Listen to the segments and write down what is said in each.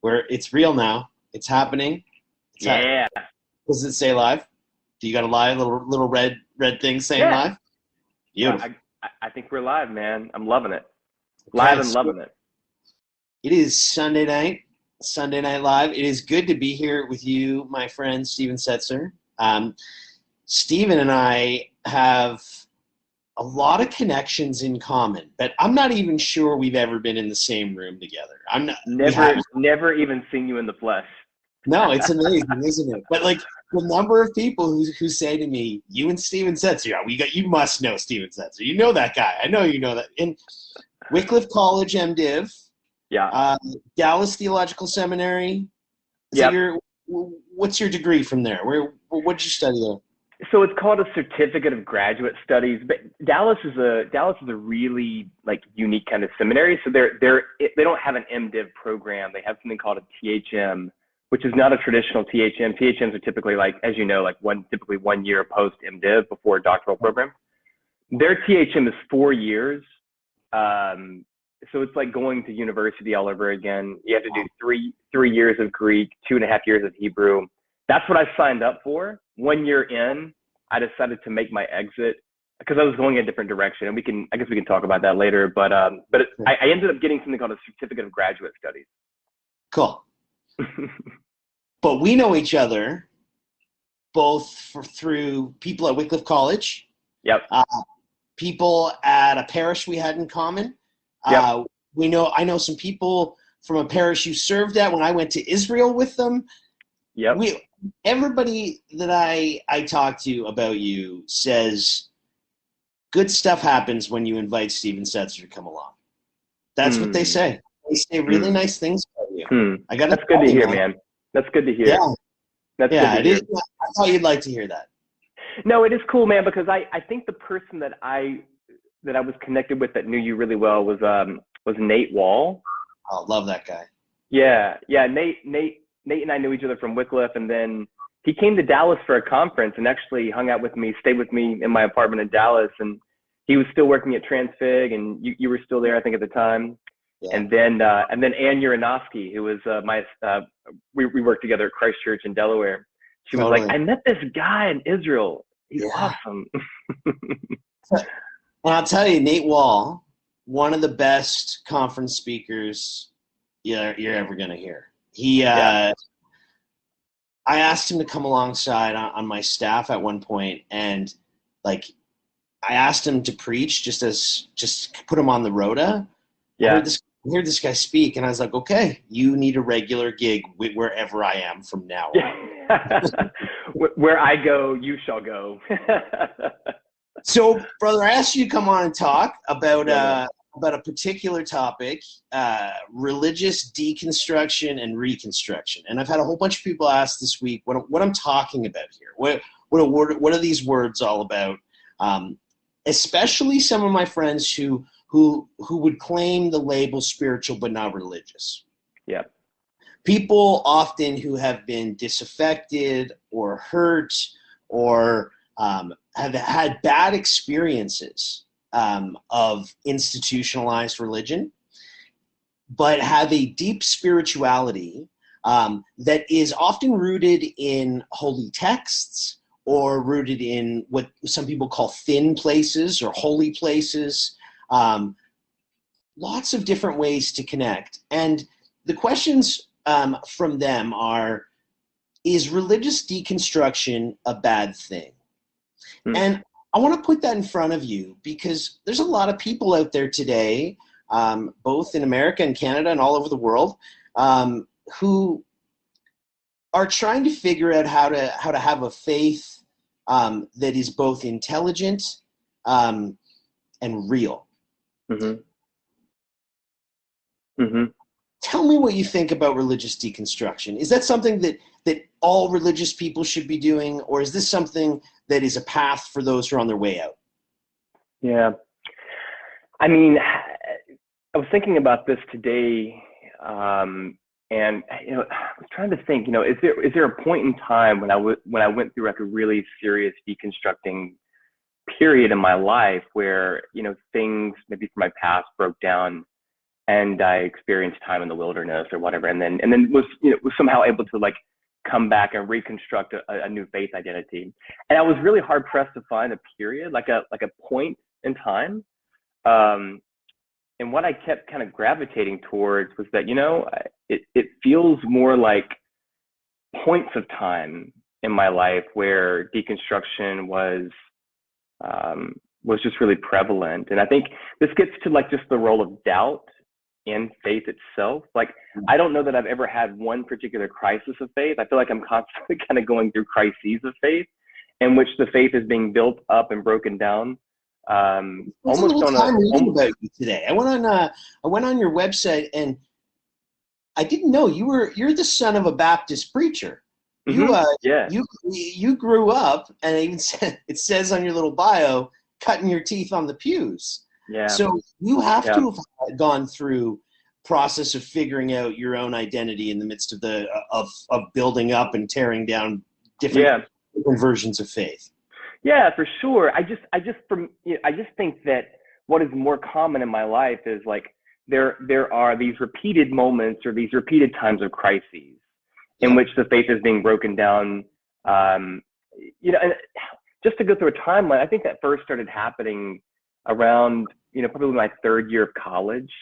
Where it's real now. It's happening. Yeah. Does it say live? Do you got a live little red thing saying Yeah. live? Beautiful. I think we're live, man. I'm loving it. Live Okay, and so loving it. it is Sunday Night Live. It is good to be here with you, my friend Stephen Setzer. Stephen and I have a lot of connections in common, but I'm not even sure we've ever been in the same room together. I'm not. We haven't. Never even seen you in the flesh. No, it's amazing, isn't it? But like the number of people who say to me, "You and Stephen Setzer, yeah, you must know Stephen Setzer. You know that guy. I know you know that." In Wycliffe College, MDiv, Yeah. Dallas Theological Seminary. Is that Yep. what's your degree from there? What did you study there? So it's called a certificate of graduate studies, but Dallas is a really like unique kind of seminary. So they don't have an MDiv program. They have something called a THM, which is not a traditional THM. THMs are typically like, as you know, like typically 1 year post MDiv before a doctoral program. Their THM is 4 years. So it's like going to university all over again. You have to do three years of Greek, 2.5 years of Hebrew. That's what I signed up for. 1 year in, I decided to make my exit because I was going a different direction, and I guess we can talk about that later. But I ended up getting something called a certificate of graduate studies. Cool. But we know each other both through people at Wycliffe College. Yep. People at a parish we had in common. Yep. I know some people from a parish you served at when I went to Israel with them. Yep. Everybody that I talk to about you says good stuff happens when you invite Stephen Setzer to come along. That's what they say. They say really nice things about you. That's good to hear, man. That's good to hear. Yeah. That's good to hear. I thought you'd like to hear that. No, it is cool, man, because I think the person that I was connected with that knew you really well was Nate Wall. Oh, love that guy. Yeah. Nate and I knew each other from Wycliffe, and then he came to Dallas for a conference and actually hung out with me, stayed with me in my apartment in Dallas, and he was still working at Transfig, and you were still there, I think, at the time. Yeah. And then Ann Uranowski, who was we worked together at Christ Church in Delaware. She was like, I met this guy in Israel. He's awesome. And I'll tell you, Nate Wall, one of the best conference speakers you're ever going to hear. I asked him to come alongside on my staff at one point, and like I asked him to preach just put him on the rota. Yeah. I heard this guy speak, and I was like, okay, you need a regular gig wherever I am from now on. Where I go, you shall go. So, brother, I asked you to come on and talk about a particular topic, religious deconstruction and reconstruction. And I've had a whole bunch of people ask this week what I'm talking about here. What are these words all about? Especially some of my friends who would claim the label spiritual but not religious. Yeah. People often who have been disaffected or hurt or have had bad experiences of institutionalized religion, but have a deep spirituality that is often rooted in holy texts or rooted in what some people call thin places or holy places. Lots of different ways to connect. And the questions from them are, is religious deconstruction a bad thing? And I want to put that in front of you because there's a lot of people out there today, both in America and Canada and all over the world, who are trying to figure out how to have a faith that is both intelligent and real. Mm-hmm. Mm-hmm. Tell me what you think about religious deconstruction. Is that something that all religious people should be doing, or is this something that is a path for those who are on their way out? Yeah. I mean, I was thinking about this today, and I was trying to think, is there a point in time when I went through like a really serious deconstructing period in my life where things maybe from my past broke down, and I experienced time in the wilderness or whatever, and then was was somehow able to like come back and reconstruct a new faith identity. And I was really hard pressed to find a period, like a point in time. And what I kept kind of gravitating towards was that, it feels more like points of time in my life where deconstruction was just really prevalent. And I think this gets to like just the role of doubt in faith itself. Like, I don't know that I've ever had one particular crisis of faith. I feel like I'm constantly kind of going through crises of faith in which the faith is being built up and broken down. Almost on time reading about you today. I went on your website, and I didn't know you're the son of a Baptist preacher. You grew up, and it says on your little bio, cutting your teeth on the pews. Yeah. So you have to have gone through process of figuring out your own identity in the midst of of building up and tearing down different versions of faith. Yeah, for sure. I just think that what is more common in my life is like there are these repeated moments or these repeated times of crises in which the faith is being broken down. And just to go through a timeline, I think that first started happening around probably my third year of college.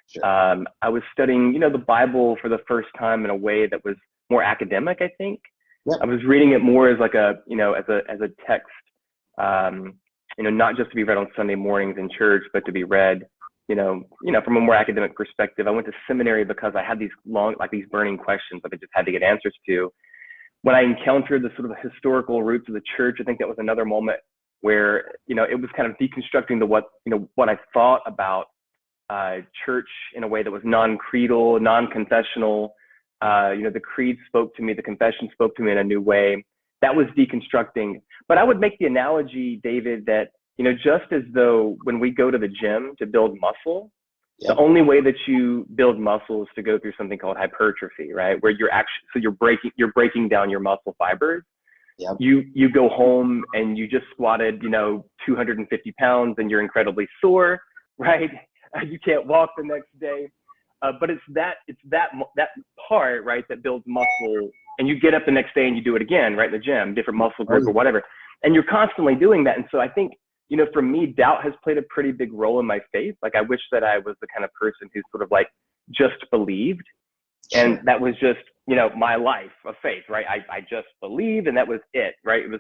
Sure. I was studying the Bible for the first time in a way that was more academic, I think. Yep. I was reading it more as like as a text, not just to be read on Sunday mornings in church, but to be read, from a more academic perspective. I went to seminary because I had these these burning questions that I just had to get answers to. When I encountered the sort of historical roots of the church, I think that was another moment where, it was kind of deconstructing what I thought about church in a way that was non-creedal, non-confessional. The creed spoke to me, the confession spoke to me in a new way. That was deconstructing. But I would make the analogy, David, that, just as though when we go to the gym to build muscle, the only way that you build muscle is to go through something called hypertrophy, right? Where you're breaking down your muscle fibers. Yep. You go home and you just squatted, 250 pounds and you're incredibly sore, right? You can't walk the next day. But it's that part, right, that builds muscle, and you get up the next day and you do it again, right, in the gym, different muscle group or whatever. And you're constantly doing that. And so I think, for me, doubt has played a pretty big role in my faith. Like, I wish that I was the kind of person who sort of like just believed. And that was just, my life of faith, right? I just believed, and that was it, right? It was,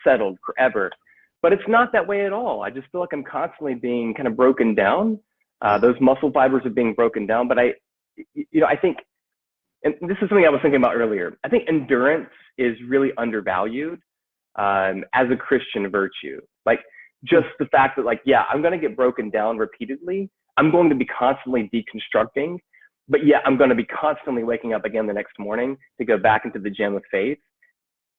settled forever. But it's not that way at all. I just feel like I'm constantly being kind of broken down. Those muscle fibers are being broken down. But I think, and this is something I was thinking about earlier, I think endurance is really undervalued as a Christian virtue. Like, just the fact that, like, I'm going to get broken down repeatedly. I'm going to be constantly deconstructing, but I'm going to be constantly waking up again the next morning to go back into the gym of faith,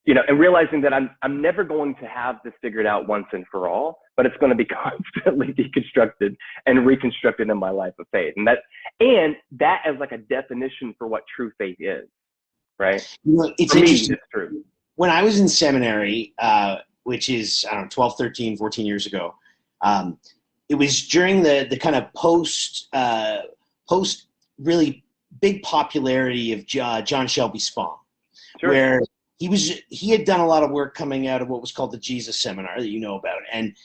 and realizing that I'm never going to have this figured out once and for all, but it's going to be constantly deconstructed and reconstructed in my life of faith. And that as like a definition for what true faith is, right? It's for me, interesting. it's true. When I was in seminary, which is, 12, 13, 14 years ago, it was during the kind of post really big popularity of John Shelby Spong, Sure. where he had done a lot of work coming out of what was called the Jesus Seminar that you know about, and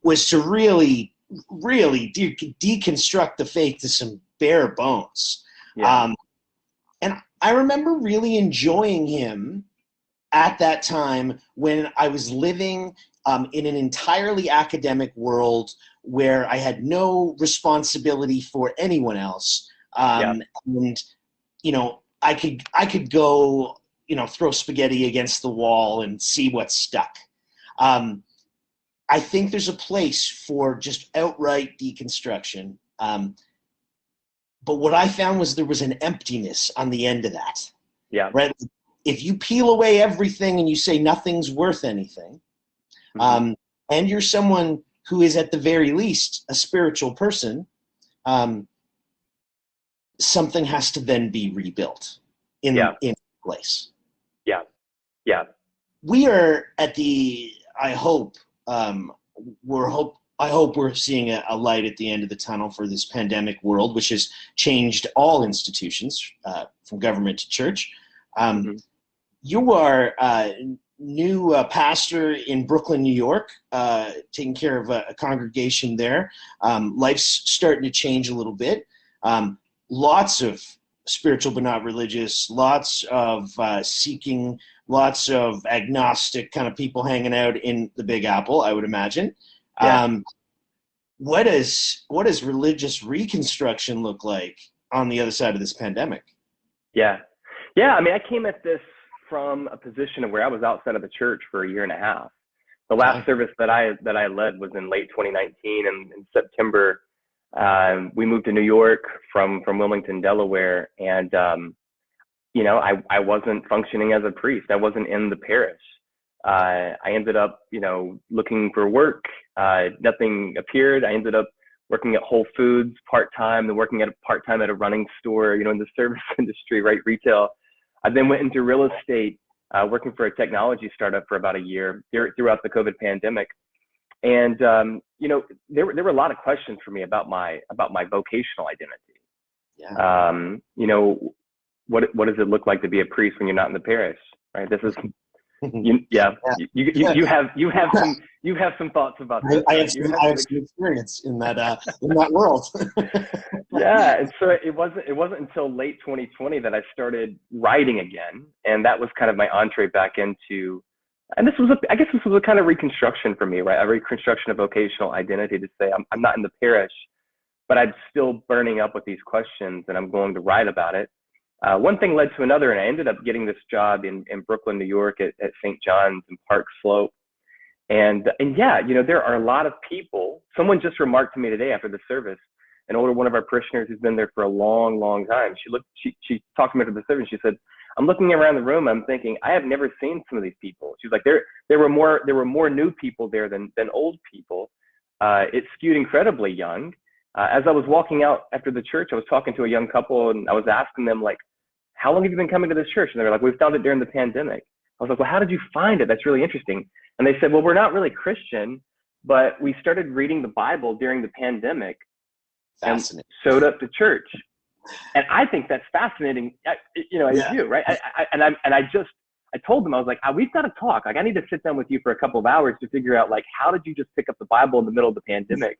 was to really, really deconstruct the faith to some bare bones. Yeah. And I remember really enjoying him at that time when I was living in an entirely academic world where I had no responsibility for anyone else. And, I could go, throw spaghetti against the wall and see what stuck. I think there's a place for just outright deconstruction. But what I found was there was an emptiness on the end of that. Yeah. Right? If you peel away everything and you say nothing's worth anything, and you're someone who is at the very least a spiritual person, something has to then be rebuilt in place. Yeah. Yeah. We are at I hope, I hope we're seeing a light at the end of the tunnel for this pandemic world, which has changed all institutions, from government to church. Mm-hmm. You are new pastor in Brooklyn, New York, taking care of a congregation there. Life's starting to change a little bit. Lots of spiritual but not religious, lots of seeking, lots of agnostic kind of people hanging out in the Big Apple, I would imagine. Yeah. What does religious reconstruction look like on the other side of this pandemic? Yeah. Yeah. I mean, I came at this from a position of where I was outside of the church for a year and a half. The last service that I led was in late 2019, and in September, we moved to New York from Wilmington, Delaware, and I wasn't functioning as a priest. I wasn't in the parish. I ended up, looking for work. Nothing appeared. I ended up working at Whole Foods part-time, then working at part-time at a running store, in the service industry, right, retail. I then went into real estate, working for a technology startup for about a year throughout the COVID pandemic. And, there were a lot of questions for me about my vocational identity. Yeah. What does it look like to be a priest when you're not in the parish, right? This is, you have some thoughts about this. I have some experience in that world. Yeah, and so it wasn't until late 2020 that I started writing again, and that was kind of my entree back into. And this was a kind of reconstruction for me, right? A reconstruction of vocational identity to say I'm not in the parish, but I'm still burning up with these questions, and I'm going to write about it. One thing led to another, and I ended up getting this job in Brooklyn, New York at St. John's and Park Slope. And yeah, there are a lot of people. Someone just remarked to me today after the service, an older one of our parishioners who's been there for a long, long time. She talked to me after the service. She said, I'm looking around the room. I'm thinking, I have never seen some of these people. She's like, there were more new people there than old people. It skewed incredibly young. As I was walking out after the church, I was talking to a young couple, and I was asking them, like, how long have you been coming to this church? And they were like, we found it during the pandemic. I was like, well, how did you find it? That's really interesting. And they said, well, we're not really Christian, but we started reading the Bible during the pandemic and showed up to church. And I think that's fascinating, as you, right? I told them, I was like, we've got to talk. Like, I need to sit down with you for a couple of hours to figure out, like, how did you just pick up the Bible in the middle of the pandemic?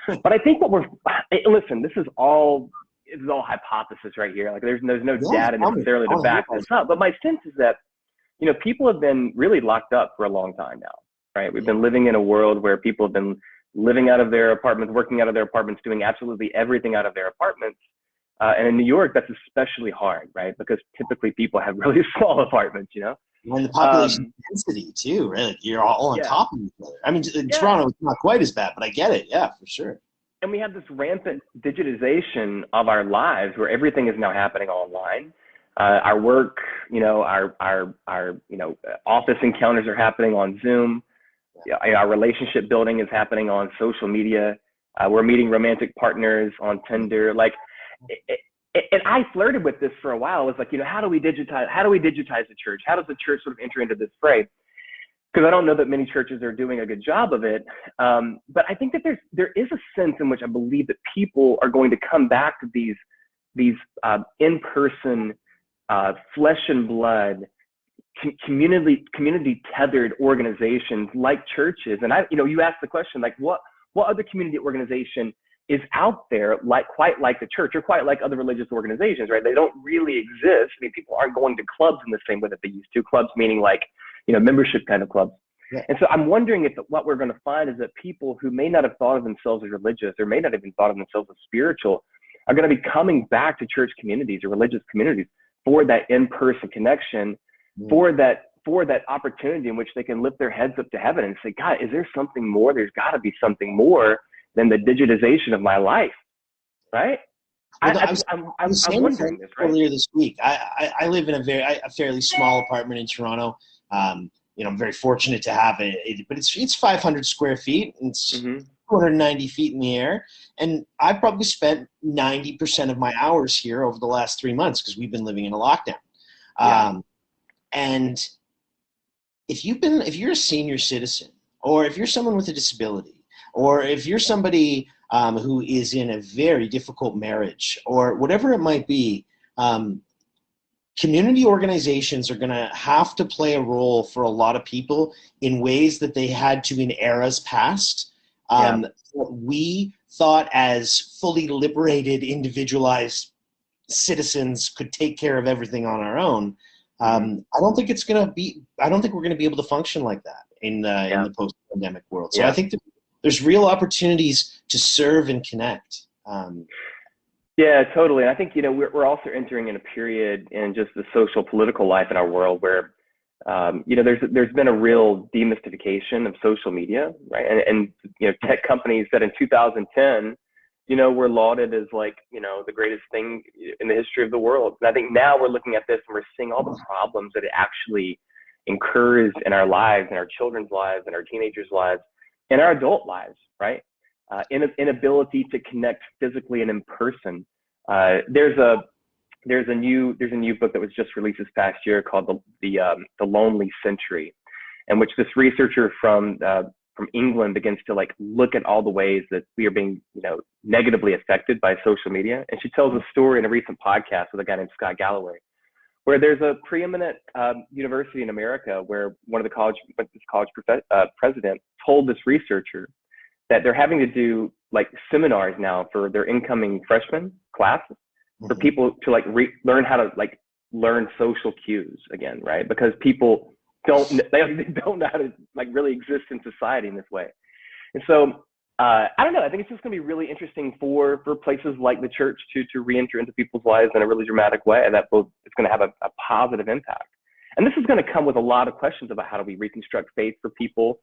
But I think listen, this is all hypothesis right here. Like, there's no data necessarily to back this up. But my sense is that, people have been really locked up for a long time now, right? We've been living in a world where people have been living out of their apartments, working out of their apartments, doing absolutely everything out of their apartments. And in New York, that's especially hard, right? Because typically people have really small apartments, And the population density too, right? Like, you're all on top of each other. I mean, in Toronto, it's not quite as bad, but I get it. Yeah, for sure. And we have this rampant digitization of our lives where everything is now happening online. Our work, our office encounters are happening on Zoom. Our relationship building is happening on social media. We're meeting romantic partners on Tinder. Like, and I flirted with this for a while. It was like, how do we digitize the church? How does the church sort of enter into this fray? Because I don't know that many churches are doing a good job of it. But I think that there is a sense in which I believe that people are going to come back to these in-person, flesh and blood, community tethered organizations like churches. And you asked the question, like, what other community organization is out there quite like the church or quite like other religious organizations, right? They don't really exist. I mean, people aren't going to clubs in the same way that they used to. Clubs meaning like, membership kind of clubs. Yeah. And so I'm wondering if what we're going to find is that people who may not have thought of themselves as religious or may not have even thought of themselves as spiritual are going to be coming back to church communities or religious communities for that in-person connection, for that opportunity in which they can lift their heads up to heaven and say, God, is there something more? There's got to be something more than the digitization of my life, right? Well, I'm wondering this, right? Earlier this week, I live in a fairly small apartment in Toronto. I'm very fortunate to have it, but it's 500 square feet. And it's 290 feet in the air. And I've probably spent 90% of my hours here over the last 3 months because we've been living in a lockdown. Yeah. And if you're a senior citizen, or if you're someone with a disability, or if you're somebody who is in a very difficult marriage, or whatever it might be, community organizations are going to have to play a role for a lot of people in ways that they had to in eras past. What we thought as fully liberated, individualized citizens could take care of everything on our own. I don't think we're going to be able to function like that in the post-pandemic world. So I think that there's real opportunities to serve and connect. Yeah, totally. And I think, we're also entering in a period in just the social political life in our world where, there's been a real demystification of social media, right? And tech companies that in 2010, were lauded as like, the greatest thing in the history of the world. And I think now we're looking at this and we're seeing all the problems that it actually incurs in our lives, in our children's lives, in our teenagers' lives, in our adult lives, right? Inability to connect physically and in person. There's a new book that was just released this past year called the Lonely Century, in which this researcher from England begins to like look at all the ways that we are being negatively affected by social media. And she tells a story in a recent podcast with a guy named Scott Galloway, where there's a preeminent university in America where one of the college president told this researcher that they're having to do like seminars now for their incoming freshman class for people to like learn how to like learn social cues again, right? Because people they don't know how to like really exist in society in this way. And so I don't know, I think it's just gonna be really interesting for places like the church to re-enter into people's lives in a really dramatic way, and that it's gonna have a positive impact. And this is gonna come with a lot of questions about how do we reconstruct faith for people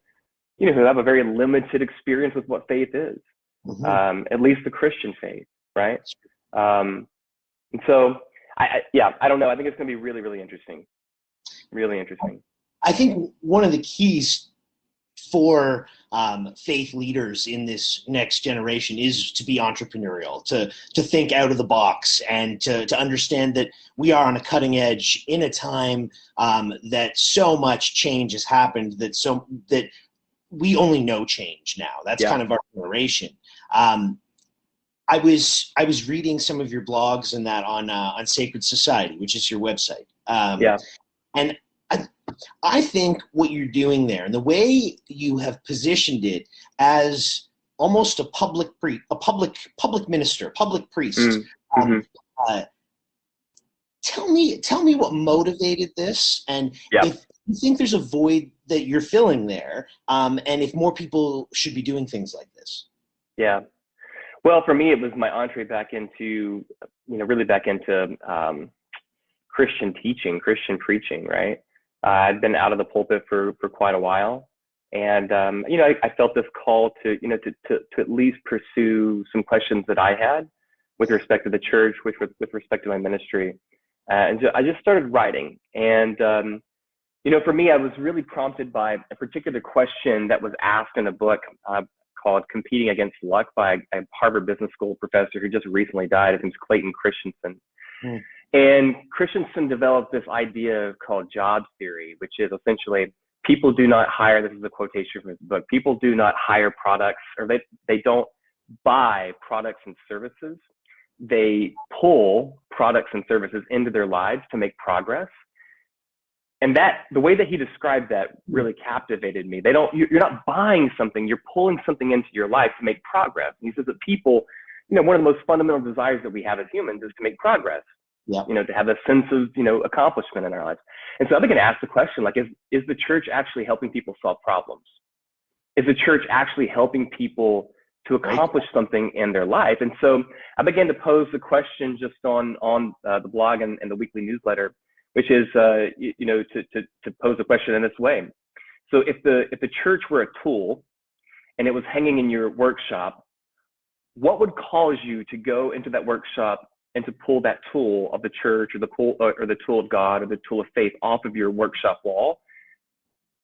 who have a very limited experience with what faith is, at least the Christian faith, right? And so, I don't know. I think it's going to be really, really interesting. Really interesting. I think one of the keys for faith leaders in this next generation is to be entrepreneurial, to think out of the box, and to understand that we are on a cutting edge in a time that so much change has happened, that we only know change now. That's kind of our generation. I was reading some of your blogs and that on Sacred Society, which is your website. And I think what you're doing there, and the way you have positioned it as almost a public minister, public priest. Tell me what motivated this, and if you think there's a void that you're filling there, and if more people should be doing things like this. Yeah. Well, for me, it was my entree back into, really back into Christian teaching, Christian preaching, right? I'd been out of the pulpit for quite a while. And, I felt this call to at least pursue some questions that I had with respect to the church, with respect to my ministry. And I just started writing. And, for me, I was really prompted by a particular question that was asked in a book called Competing Against Luck by a Harvard Business School professor who just recently died. His name's Clayton Christensen. And Christensen developed this idea called job theory, which is essentially people do not hire, this is a quotation from his book, people do not hire products, or they don't buy products and services. They pull products and services into their lives to make progress. And the way that he described that really captivated me. You're not buying something, you're pulling something into your life to make progress. And he says that people, one of the most fundamental desires that we have as humans is to make progress, to have a sense of, accomplishment in our lives. And so I began to ask the question, like, is the church actually helping people solve problems? Is the church actually helping people to accomplish something in their life? And so I began to pose the question just on the blog and the weekly newsletter, which is, to pose a question in this way. So if the church were a tool and it was hanging in your workshop, what would cause you to go into that workshop and to pull that tool of the church or the tool of God or the tool of faith off of your workshop wall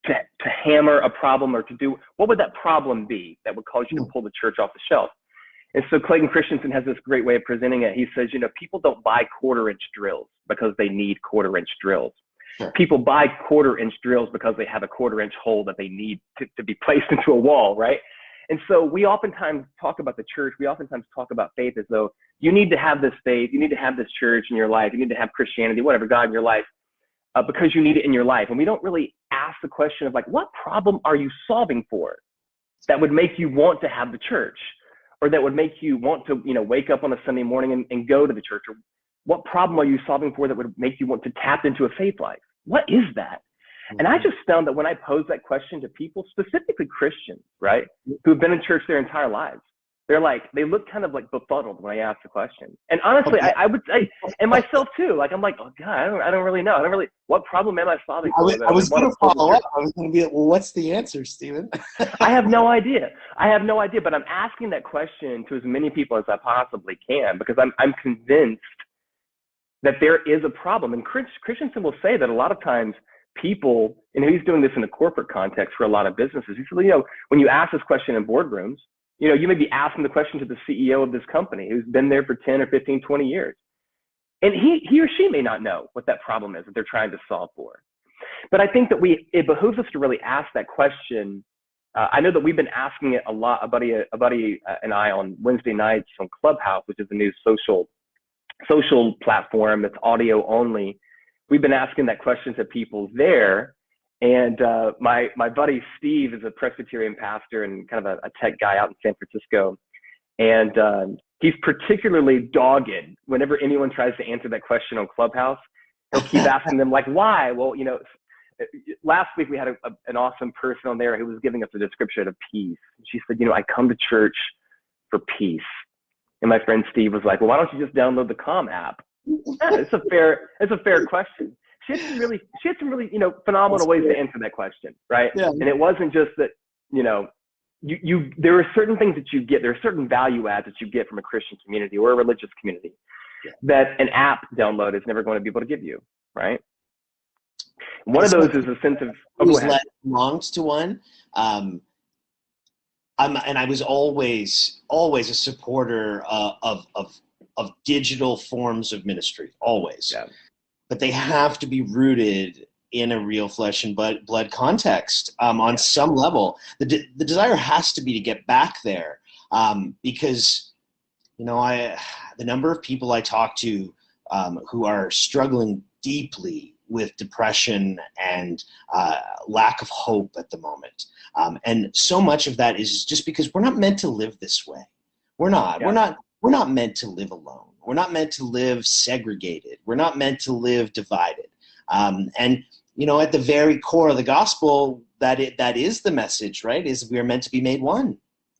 to hammer a problem, or to do, what would that problem be that would cause you to pull the church off the shelf? And so Clayton Christensen has this great way of presenting it. He says, people don't buy quarter-inch drills because they need quarter-inch drills. Sure. People buy quarter-inch drills because they have a quarter-inch hole that they need to be placed into a wall, right? And so we oftentimes talk about the church. We oftentimes talk about faith as though you need to have this faith. You need to have this church in your life. You need to have Christianity, whatever, God in your life, because you need it in your life. And we don't really ask the question of like, what problem are you solving for that would make you want to have the church, or that would make you want to, wake up on a Sunday morning and go to the church? Or what problem are you solving for that would make you want to tap into a faith life? What is that? And I just found that when I pose that question to people, specifically Christians, right, who have been in church their entire lives, they look kind of like befuddled when I ask the question. And honestly, I would say, and myself too, like, I'm like, oh God, I don't really know. What problem am I solving for? I was going to follow up. I was going to be like, well, what's the answer, Stephen? I have no idea. But I'm asking that question to as many people as I possibly can, because I'm convinced that there is a problem. And Christensen will say that a lot of times people, and he's doing this in a corporate context for a lot of businesses. He said, when you ask this question in boardrooms, you may be asking the question to the CEO of this company who's been there for 10 or 15, 20 years. And he or she may not know what that problem is that they're trying to solve for. But I think that it behooves us to really ask that question. I know that we've been asking it a lot. A buddy and I on Wednesday nights on Clubhouse, which is the new social platform that's audio only. We've been asking that question to people there. And my buddy Steve is a Presbyterian pastor and kind of a tech guy out in San Francisco. And he's particularly dogged whenever anyone tries to answer that question on Clubhouse. He'll keep asking them, like, why? Well, last week we had an awesome person on there who was giving us a description of peace. She said, I come to church for peace. And my friend Steve was like, well, why don't you just download the Calm app? Yeah, it's a fair question. She had some really, phenomenal ways to answer that question, right? Yeah. And it wasn't just that, there are certain things that you get, there are certain value adds that you get from a Christian community or a religious community that an app download is never going to be able to give you, right? One of those is a sense of belongs to one. And I was always a supporter of digital forms of ministry, always. Yeah. But they have to be rooted in a real flesh and blood context on some level. The desire has to be to get back there because, the number of people I talk to who are struggling deeply with depression and lack of hope at the moment. And so much of that is just because we're not meant to live this way. We're not. Yeah. We're not meant to live alone. We're not meant to live segregated. We're not meant to live divided. And at the very core of the gospel, that is the message, right? Is we are meant to be made one.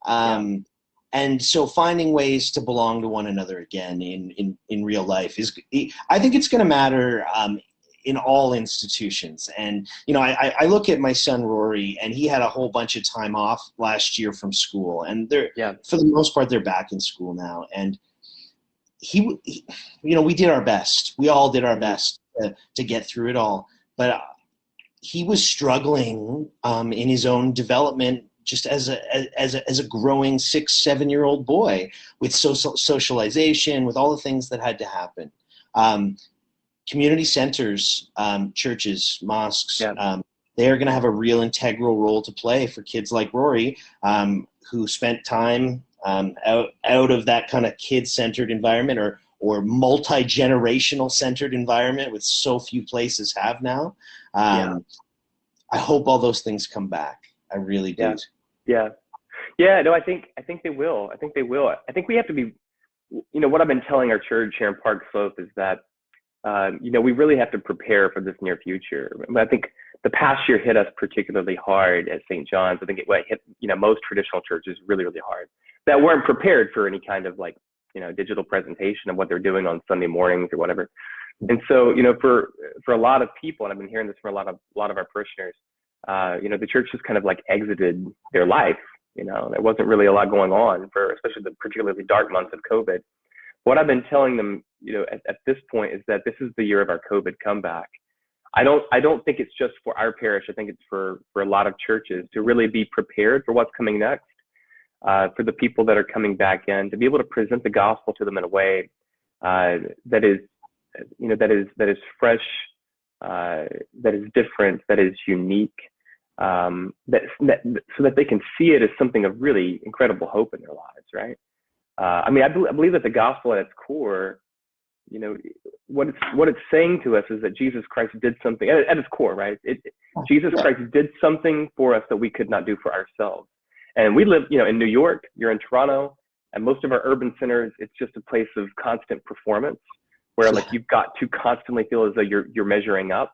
And so finding ways to belong to one another again in real life I think it's going to matter in all institutions. And, I look at my son, Rory, and he had a whole bunch of time off last year from school. And for the most part, they're back in school now. And we did our best. We all did our best to get through it all. But he was struggling in his own development just as a growing 6-7-year-old boy with socialization, with all the things that had to happen. Community centers, churches, mosques, they are going to have a real integral role to play for kids like Rory, who spent time out of that kind of kid-centered environment or multi-generational centered environment, with so few places have now. I hope all those things come back. I really do. Yeah. No, I think they will. I think we have to be, what I've been telling our church here in Park Slope is that, we really have to prepare for this near future. I think the past year hit us particularly hard at St. John's. I think it hit, most traditional churches really, really hard that weren't prepared for any kind of digital presentation of what they're doing on Sunday mornings or whatever. And so, for a lot of people, and I've been hearing this from a lot of our parishioners, the church just kind of exited their life. There wasn't really a lot going on for, especially the particularly dark months of COVID. What I've been telling them, at this point is that this is the year of our COVID comeback. I don't think it's just for our parish. I think it's for a lot of churches to really be prepared for what's coming next, for the people that are coming back in, to be able to present the gospel to them in a way that is fresh, that is different, that is unique, so that they can see it as something of really incredible hope in their lives, right? I mean, I believe that the gospel at its core, you know, what it's saying to us is that Jesus Christ did something at its core, right? Jesus Christ did something for us that we could not do for ourselves. And we live, you know, in New York, you're in Toronto, and most of our urban centers, it's just a place of constant performance where like you've got to constantly feel as though you're measuring up.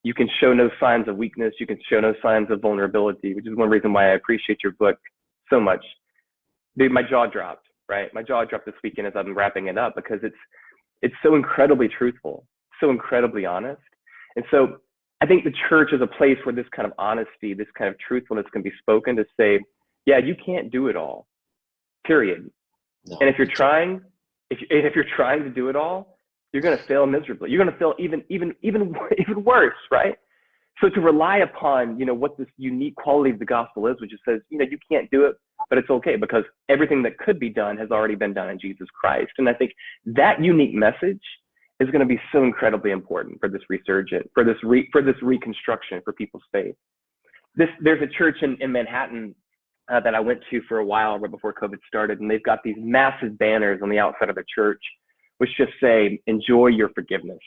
You can show no signs of weakness. You can show no signs of vulnerability, which is one reason why I appreciate your book so much. Dude, my jaw dropped, right? My jaw dropped this weekend as I'm wrapping it up because it's so incredibly truthful, so incredibly honest. And so I think the church is a place where this kind of honesty, this kind of truthfulness can be spoken to say, yeah, you can't do it all, period. No. And if you're trying to do it all, you're going to fail miserably. You're going to fail even worse, right? So to rely upon, you know, what this unique quality of the gospel is, which it says, you know, you can't do it, but it's okay because everything that could be done has already been done in Jesus Christ. And I think that unique message is going to be so incredibly important for this resurgence, for this reconstruction for people's faith. There's a church in Manhattan that I went to for a while right before COVID started, and they've got these massive banners on the outside of the church which just say, enjoy your forgiveness.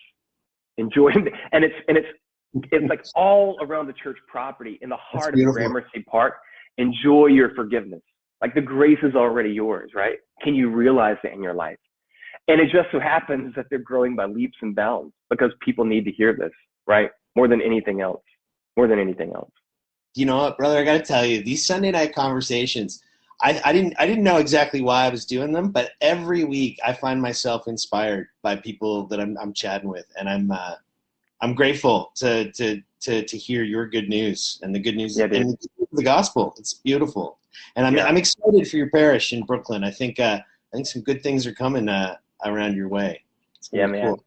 Enjoy, and it's like all around the church property in the heart of Gramercy Park. Enjoy your forgiveness. Like the grace is already yours, right? Can you realize it in your life? And it just so happens that they're growing by leaps and bounds because people need to hear this, right? More than anything else. You know what, brother? I got to tell you, these Sunday night conversations, I didn't know exactly why I was doing them, but every week I find myself inspired by people that I'm chatting with, and I'm grateful to hear your good news and the good news and the gospel. It's beautiful, and I'm excited for your parish in Brooklyn. I think some good things are coming around your way. Yeah, man. Cool.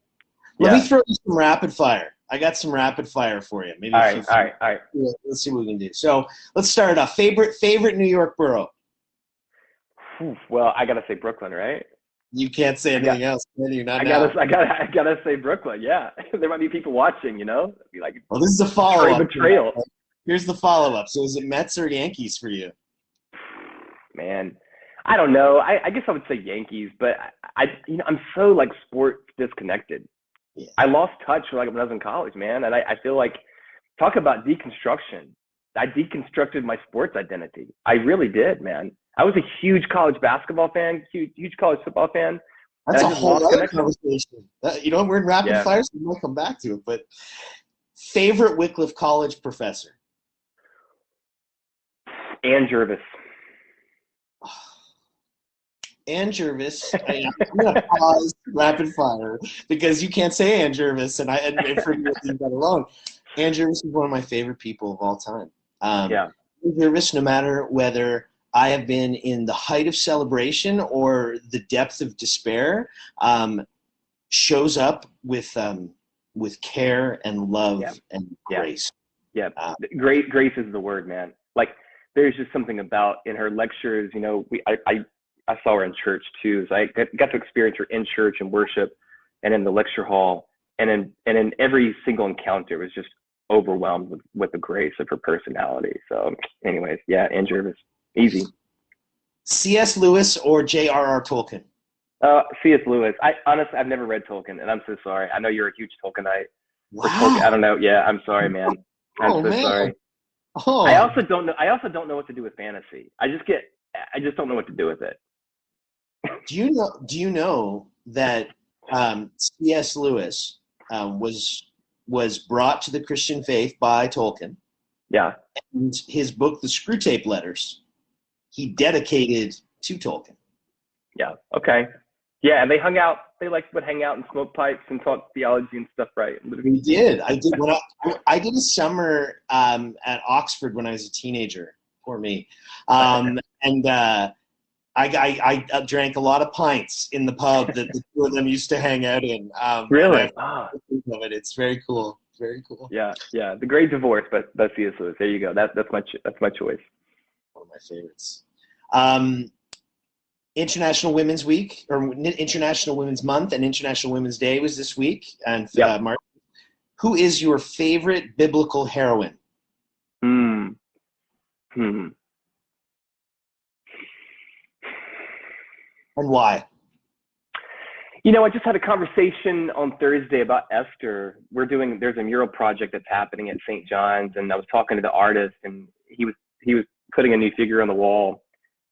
Let me throw you some rapid fire. I got some rapid fire for you. Maybe all right. Let's see what we can do. So let's start it off. Favorite New York borough. Well, I gotta say Brooklyn, right? You can't say anything else, can you? I gotta say Brooklyn. Yeah, there might be people watching. You know, be like, well, this is a follow-up. Betrayal. Here's the follow-up. So, is it Mets or Yankees for you? Man, I don't know. I guess I would say Yankees, but I'm so like sports disconnected. Yeah. I lost touch when I was in college, man, and I feel like talk about deconstruction. I deconstructed my sports identity. I really did, man. I was a huge college basketball fan, huge college football fan. That's a whole other conversation. You know, we're in rapid fire, so we might come back to it. But favorite Wycliffe College professor? Ann Jervis. Ann Jervis. I'm going to pause rapid fire because you can't say Ann Jervis, and for you to leave that alone. Ann Jervis is one of my favorite people of all time. Ann Jervis, no matter whether I have been in the height of celebration or the depth of despair, shows up with care and love and grace. Yeah, grace is the word, man. Like there's just something about in her lectures. You know, I saw her in church too. So I got to experience her in church and worship, and in the lecture hall, and in every single encounter was just overwhelmed with the grace of her personality. So, anyways, Ann Jervis. Easy. C.S. Lewis or J.R.R. Tolkien? C.S. Lewis. I've never read Tolkien, and I'm so sorry. I know you're a huge Tolkienite. Wow. Tolkien, I don't know. Yeah, I'm sorry, man. I'm sorry. Oh. I also don't know what to do with fantasy. I just don't know what to do with it. Do you know that C.S. Lewis was brought to the Christian faith by Tolkien? Yeah. And his book, The Screwtape Letters, he dedicated to Tolkien. Yeah. Okay. Yeah, and they hung out. They would hang out and smoke pipes and talk theology and stuff, right? We did. I did. When I did a summer at Oxford when I was a teenager. Poor me. And I drank a lot of pints in the pub that the two of them used to hang out in. Really? It's very cool. Very cool. Yeah. The Great Divorce, but that's C.S. Lewis. There you go. That's my choice. One of my favorites. International Women's Week, or International Women's Month, and International Women's Day was this week. And March. Who is your favorite biblical heroine? Man, Hmm. And why? I just had a conversation on Thursday about Esther. There's a mural project that's happening at St. John's, and I was talking to the artist, and he was putting a new figure on the wall,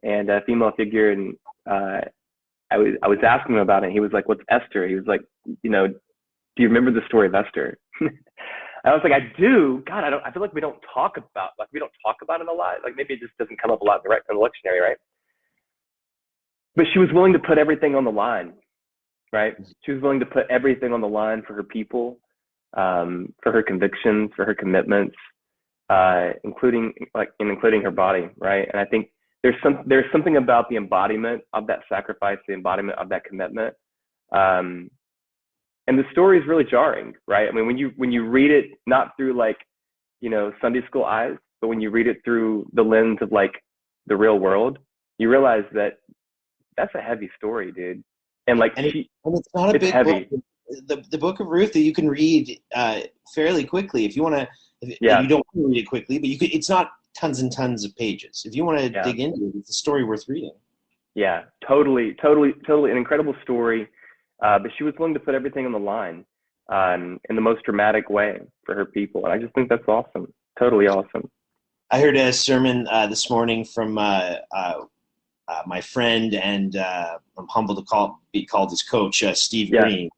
and a female figure, and I was asking him about it, and he was like, "What's Esther?" He was like, "Do you remember the story of Esther?" I was like, "I do." God, I feel like we don't talk about it a lot. Like maybe it just doesn't come up a lot in the lectionary, right? But she was willing to put everything on the line, right? She was willing to put everything on the line for her people, for her convictions, for her commitments, including her body, right? And I think there's something about the embodiment of that sacrifice, the embodiment of that commitment. And the story is really jarring, right? I mean, when you read it, not through Sunday school eyes, but when you read it through the lens of the real world, you realize that that's a heavy story, dude. And it's not a it's big heavy. book. The book of Ruth that you can read fairly quickly if you want to. Yeah. You don't want to read it quickly, but you could. It's not tons and tons of pages. If you want to dig into it, it's a story worth reading. Yeah, totally an incredible story. But she was willing to put everything on the line in the most dramatic way for her people. And I just think that's awesome. Totally awesome. I heard a sermon this morning from my friend, and I'm humbled to be called his coach, Steve Green.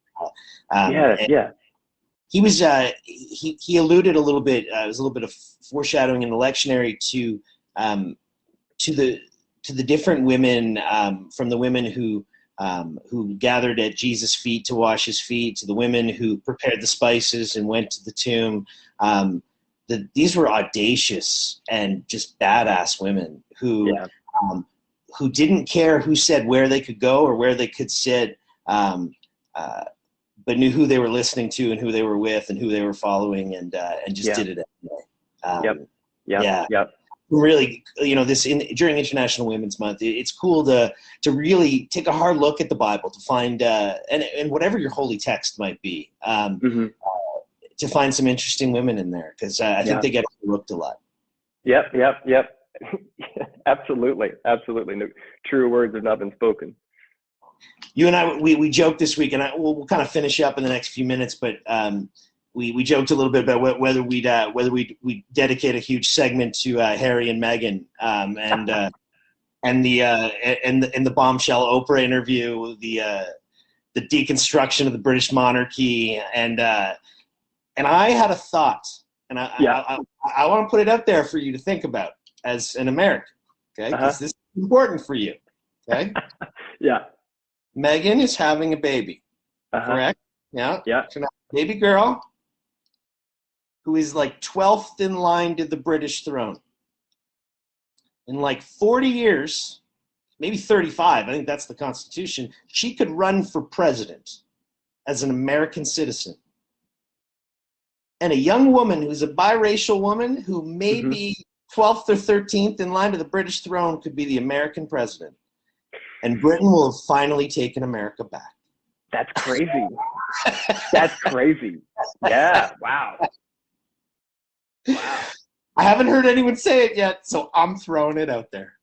He was he alluded a little bit. It was a little bit of foreshadowing in the lectionary to the different women, from the women who gathered at Jesus' feet to wash his feet, to the women who prepared the spices and went to the tomb. These were audacious and just badass women who didn't care who said where they could go or where they could sit, but knew who they were listening to and who they were with and who they were following, and just did it anyway. Yep. Really, during International Women's Month, it's cool to really take a hard look at the Bible to find and whatever your holy text might be, to find some interesting women in there, because I think they get overlooked a lot. Yep. Absolutely. No, true words have not been spoken. You and I, we joked this week, and we'll kind of finish up in the next few minutes, but we joked a little bit about whether we'd dedicate a huge segment to Harry and Meghan, and the bombshell Oprah interview, the deconstruction of the British monarchy, and I had a thought, and I want to put it out there for you to think about as an American, okay? Because this is important for you, okay? Yeah. Meghan is having a baby, correct? Yeah. So now, baby girl, who is 12th in line to the British throne. In 40 years, maybe 35, I think that's the Constitution, she could run for president as an American citizen. And a young woman who's a biracial woman who may be 12th or 13th in line to the British throne could be the American president. And Britain will have finally taken America back. That's crazy. That's crazy. Yeah. Wow. I haven't heard anyone say it yet, so I'm throwing it out there.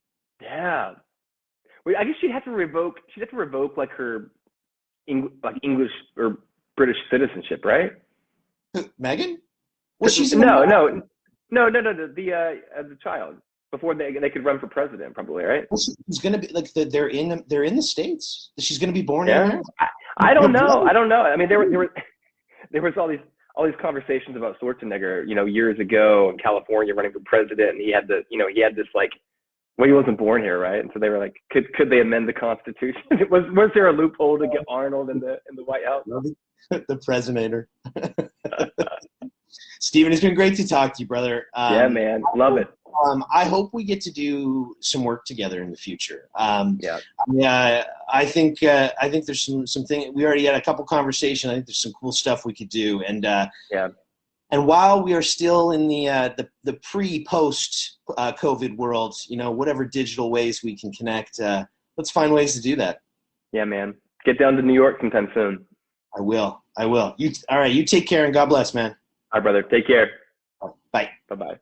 Yeah. Well, I guess she'd have to revoke her English or British citizenship, right? Meghan? Well, she's no. The child, before they could run for president, probably, right? Well, she's going to be they're in the States. She's going to be born in America. I don't know. I mean, there was all these conversations about Schwarzenegger, years ago in California running for president, and he had this well, he wasn't born here, right? And so they were like, could they amend the Constitution? was there a loophole to get Arnold in the White House? The presidentator. Stephen, it's been great to talk to you, brother. Yeah, man, love it. I hope we get to do some work together in the future. I think there's some things. We already had a couple conversations. I think there's some cool stuff we could do. And and while we are still in the pre-post COVID world, whatever digital ways we can connect, let's find ways to do that. Yeah, man. Get down to New York sometime soon. I will. All right. You take care, and God bless, man. All right, brother. Take care. Bye. Bye-bye.